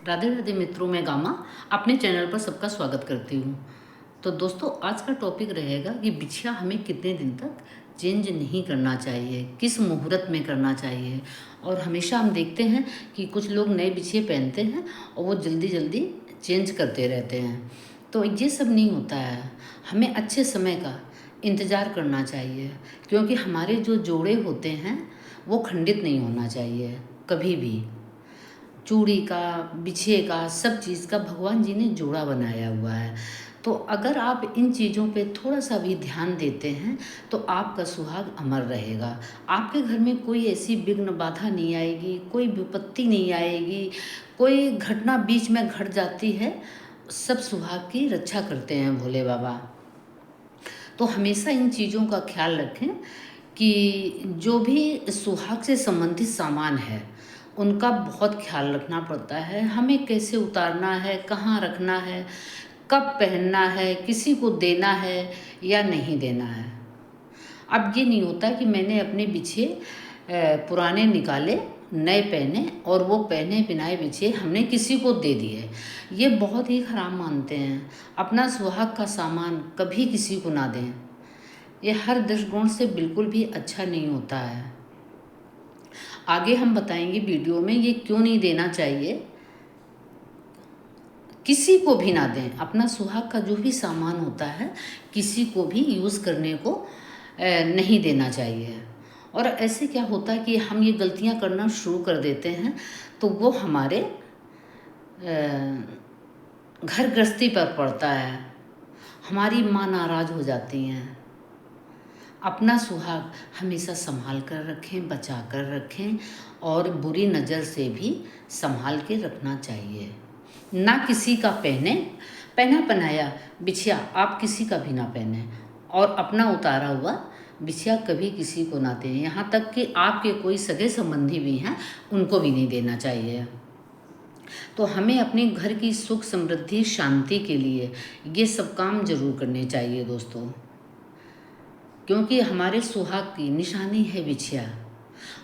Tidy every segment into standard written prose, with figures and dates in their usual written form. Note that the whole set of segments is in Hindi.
राधे राधे मित्रों, मैं गामा अपने चैनल पर सबका स्वागत करती हूँ। तो दोस्तों, आज का टॉपिक रहेगा कि बिछिया हमें कितने दिन तक चेंज नहीं करना चाहिए, किस मुहूर्त में करना चाहिए। और हमेशा हम देखते हैं कि कुछ लोग नए बिछिए पहनते हैं और वो जल्दी जल्दी चेंज करते रहते हैं। तो ये सब नहीं होता है, हमें अच्छे समय का इंतज़ार करना चाहिए, क्योंकि हमारे जो जोड़े होते हैं वो खंडित नहीं होना चाहिए कभी भी। चूड़ी का, बिछिए का, सब चीज़ का भगवान जी ने जोड़ा बनाया हुआ है। तो अगर आप इन चीज़ों पे थोड़ा सा भी ध्यान देते हैं तो आपका सुहाग अमर रहेगा। आपके घर में कोई ऐसी विघ्न बाधा नहीं आएगी, कोई विपत्ति नहीं आएगी, कोई घटना बीच में घट जाती है। सब सुहाग की रक्षा करते हैं भोले बाबा। तो हमेशा इन चीज़ों का ख्याल रखें कि जो भी सुहाग से संबंधित सामान है उनका बहुत ख्याल रखना पड़ता है। हमें कैसे उतारना है, कहाँ रखना है, कब पहनना है, किसी को देना है या नहीं देना है। अब ये नहीं होता कि मैंने अपने बिछे पुराने निकाले, नए पहने और वो पहने पिनाए बिछे हमने किसी को दे दिए। ये बहुत ही खराब मानते हैं। अपना सुहाग का सामान कभी किसी को ना दें। ये हर दृष्टिकोण से बिल्कुल भी अच्छा नहीं होता है। आगे हम बताएंगे वीडियो में ये क्यों नहीं देना चाहिए। किसी को भी ना दें। अपना सुहाग का जो भी सामान होता है किसी को भी यूज़ करने को नहीं देना चाहिए। और ऐसे क्या होता है कि हम ये गलतियां करना शुरू कर देते हैं तो वो हमारे घर गृहस्थी पर पड़ता है। हमारी माँ नाराज़ हो जाती हैं। अपना सुहाग हमेशा संभाल कर रखें, बचा कर रखें और बुरी नज़र से भी संभाल के रखना चाहिए। ना किसी का पहना पहनाया बिछिया आप किसी का भी ना पहने और अपना उतारा हुआ बिछिया कभी किसी को ना दें। यहाँ तक कि आपके कोई सगे संबंधी भी हैं उनको भी नहीं देना चाहिए। तो हमें अपने घर की सुख समृद्धि शांति के लिए ये सब काम जरूर करने चाहिए दोस्तों, क्योंकि हमारे सुहाग की निशानी है बिछिया।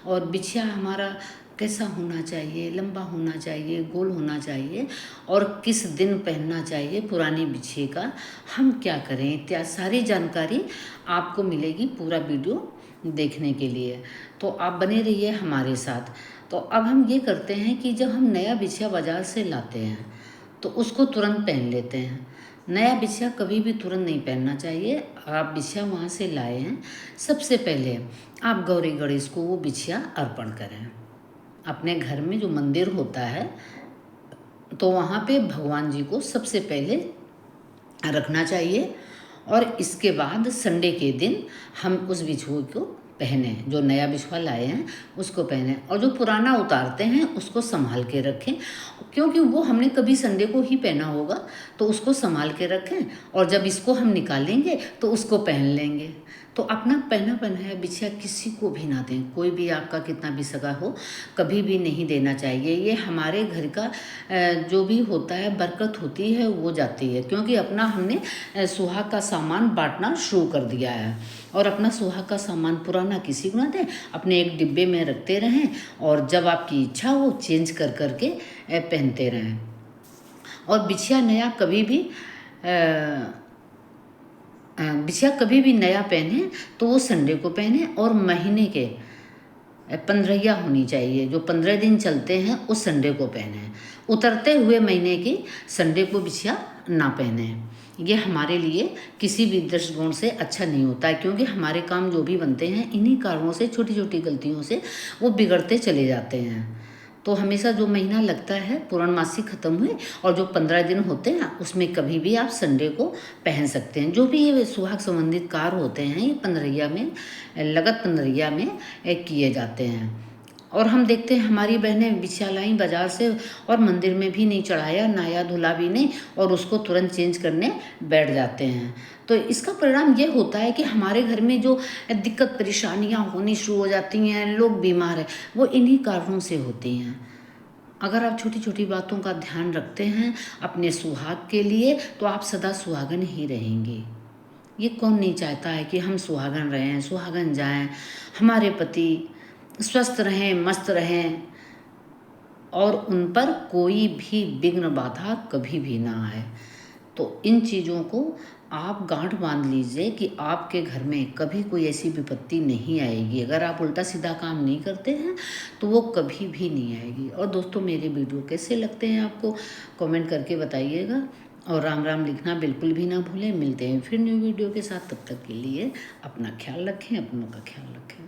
और बिछिया हमारा कैसा होना चाहिए, लंबा होना चाहिए, गोल होना चाहिए और किस दिन पहनना चाहिए पुराने बिछिए का, हम क्या करें, इत्यादि सारी जानकारी आपको मिलेगी पूरा वीडियो देखने के लिए। तो आप बने रहिए हमारे साथ। तो अब हम ये करते हैं कि जब हम नया बिछिया बाज़ार से लाते हैं तो उसको तुरंत पहन लेते हैं। नया बिछिया कभी भी तुरंत नहीं पहनना चाहिए। आप बिछिया वहाँ से लाए हैं, सबसे पहले आप गौरी गणेश को वो बिछिया अर्पण करें। अपने घर में जो मंदिर होता है तो वहाँ पे भगवान जी को सबसे पहले रखना चाहिए और इसके बाद संडे के दिन हम उस बिछुए को पहने, जो नया बिछुआ लाए हैं उसको पहने और जो पुराना उतारते हैं उसको संभाल के रखें, क्योंकि वो हमने कभी संडे को ही पहना होगा तो उसको संभाल के रखें और जब इसको हम निकालेंगे तो उसको पहन लेंगे। तो अपना पहना पहनाया बिछिया किसी को भी ना दें। कोई भी आपका कितना भी सगा हो कभी भी नहीं देना चाहिए। ये हमारे घर का जो भी होता है बरकत होती है वो जाती है, क्योंकि अपना हमने सुहाग का सामान बांटना शुरू कर दिया है। और अपना सुहाग का सामान पुराना किसी को ना दें, अपने एक डिब्बे में रखते रहें और जब आपकी इच्छा हो चेंज कर करके पहनते रहें। और बिछिया कभी भी नया पहने तो वो संडे को पहने और महीने के 15 होनी चाहिए, जो 15 दिन चलते हैं उस संडे को पहने। उतरते हुए महीने की संडे को बिछिया ना पहने। ये हमारे लिए किसी भी दृष्टिकोण से अच्छा नहीं होता है, क्योंकि हमारे काम जो भी बनते हैं इन्हीं कारणों से, छोटी छोटी गलतियों से वो बिगड़ते चले जाते हैं। तो हमेशा जो महीना लगता है पूर्णमासी खत्म हुए और जो 15 दिन होते हैं उसमें कभी भी आप संडे को पहन सकते हैं। जो भी ये सुहाग संबंधित कार्य होते हैं ये 15 में, लगत 15 में किए जाते हैं। और हम देखते हैं हमारी बहनें बिछिया लाई बाजार से और मंदिर में भी नहीं चढ़ाया, नहाया धुला भी नहीं और उसको तुरंत चेंज करने बैठ जाते हैं। तो इसका परिणाम ये होता है कि हमारे घर में जो दिक्कत परेशानियां होनी शुरू हो जाती हैं, लोग बीमार हैं, वो इन्हीं कारणों से होती हैं। अगर आप छोटी छोटी बातों का ध्यान रखते हैं अपने सुहाग के लिए तो आप सदा सुहागन ही रहेंगे। ये कौन नहीं चाहता है कि हम सुहागन रहें, सुहागन जाएं, हमारे पति स्वस्थ रहें, मस्त रहें, और उन पर कोई भी विघ्न बाधा कभी भी ना आए। तो इन चीज़ों को आप गांठ बांध लीजिए कि आपके घर में कभी कोई ऐसी विपत्ति नहीं आएगी। अगर आप उल्टा सीधा काम नहीं करते हैं तो वो कभी भी नहीं आएगी। और दोस्तों, मेरे वीडियो कैसे लगते हैं आपको कमेंट करके बताइएगा, और राम राम लिखना बिल्कुल भी ना भूलें। मिलते हैं फिर न्यू वीडियो के साथ, तब तक के लिए अपना ख्याल रखें, अपनों का ख्याल रखें।